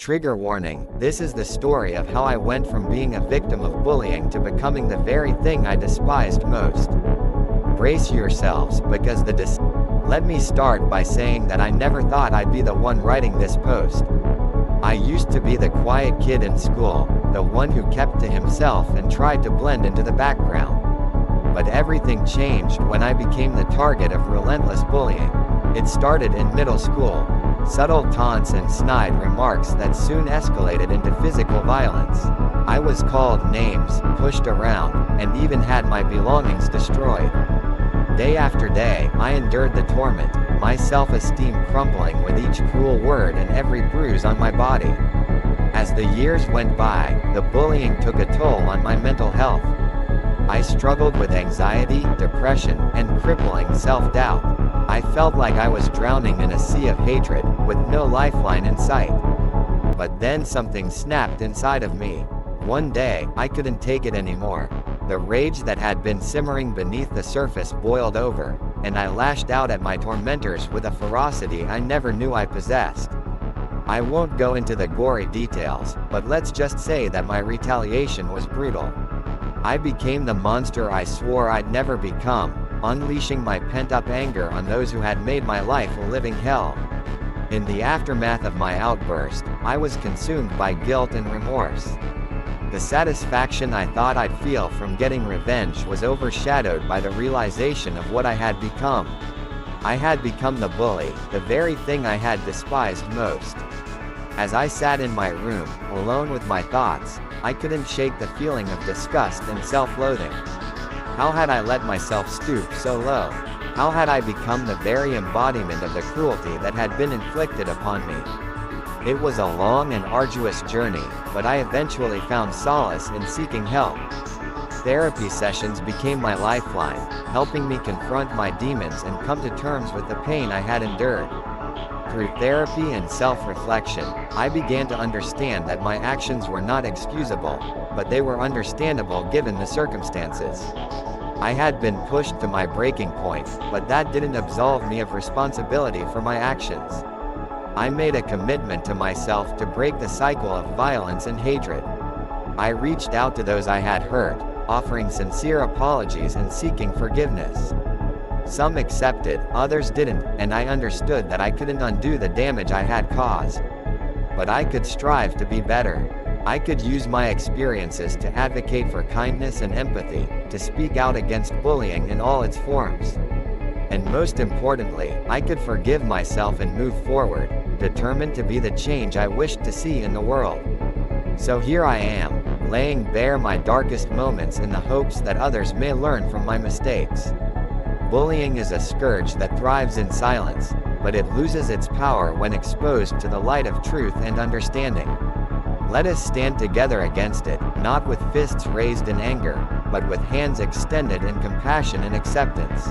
Trigger warning, this is the story of how I went from being a victim of bullying to becoming the very thing I despised most. Brace yourselves, because Let me start by saying that I never thought I'd be the one writing this post. I used to be the quiet kid in school, the one who kept to himself and tried to blend into the background. But everything changed when I became the target of relentless bullying. It started in middle school. Subtle taunts and snide remarks that soon escalated into physical violence. I was called names, pushed around, and even had my belongings destroyed. Day after day, I endured the torment, my self-esteem crumbling with each cruel word and every bruise on my body. As the years went by, the bullying took a toll on my mental health. I struggled with anxiety, depression, and crippling self-doubt. I felt like I was drowning in a sea of hatred, with no lifeline in sight. But then something snapped inside of me. One day, I couldn't take it anymore. The rage that had been simmering beneath the surface boiled over, and I lashed out at my tormentors with a ferocity I never knew I possessed. I won't go into the gory details, but let's just say that my retaliation was brutal. I became the monster I swore I'd never become, unleashing my pent-up anger on those who had made my life a living hell. In the aftermath of my outburst, I was consumed by guilt and remorse. The satisfaction I thought I'd feel from getting revenge was overshadowed by the realization of what I had become. I had become the bully, the very thing I had despised most. As I sat in my room, alone with my thoughts, I couldn't shake the feeling of disgust and self-loathing. How had I let myself stoop so low? How had I become the very embodiment of the cruelty that had been inflicted upon me? It was a long and arduous journey, but I eventually found solace in seeking help. Therapy sessions became my lifeline, helping me confront my demons and come to terms with the pain I had endured. Through therapy and self-reflection, I began to understand that my actions were not excusable, but they were understandable given the circumstances. I had been pushed to my breaking point, but that didn't absolve me of responsibility for my actions. I made a commitment to myself to break the cycle of violence and hatred. I reached out to those I had hurt, offering sincere apologies and seeking forgiveness. Some accepted, others didn't, and I understood that I couldn't undo the damage I had caused. But I could strive to be better. I could use my experiences to advocate for kindness and empathy, to speak out against bullying in all its forms. And most importantly, I could forgive myself and move forward, determined to be the change I wished to see in the world. So here I am, laying bare my darkest moments in the hopes that others may learn from my mistakes. Bullying is a scourge that thrives in silence, but it loses its power when exposed to the light of truth and understanding. Let us stand together against it, not with fists raised in anger, but with hands extended in compassion and acceptance.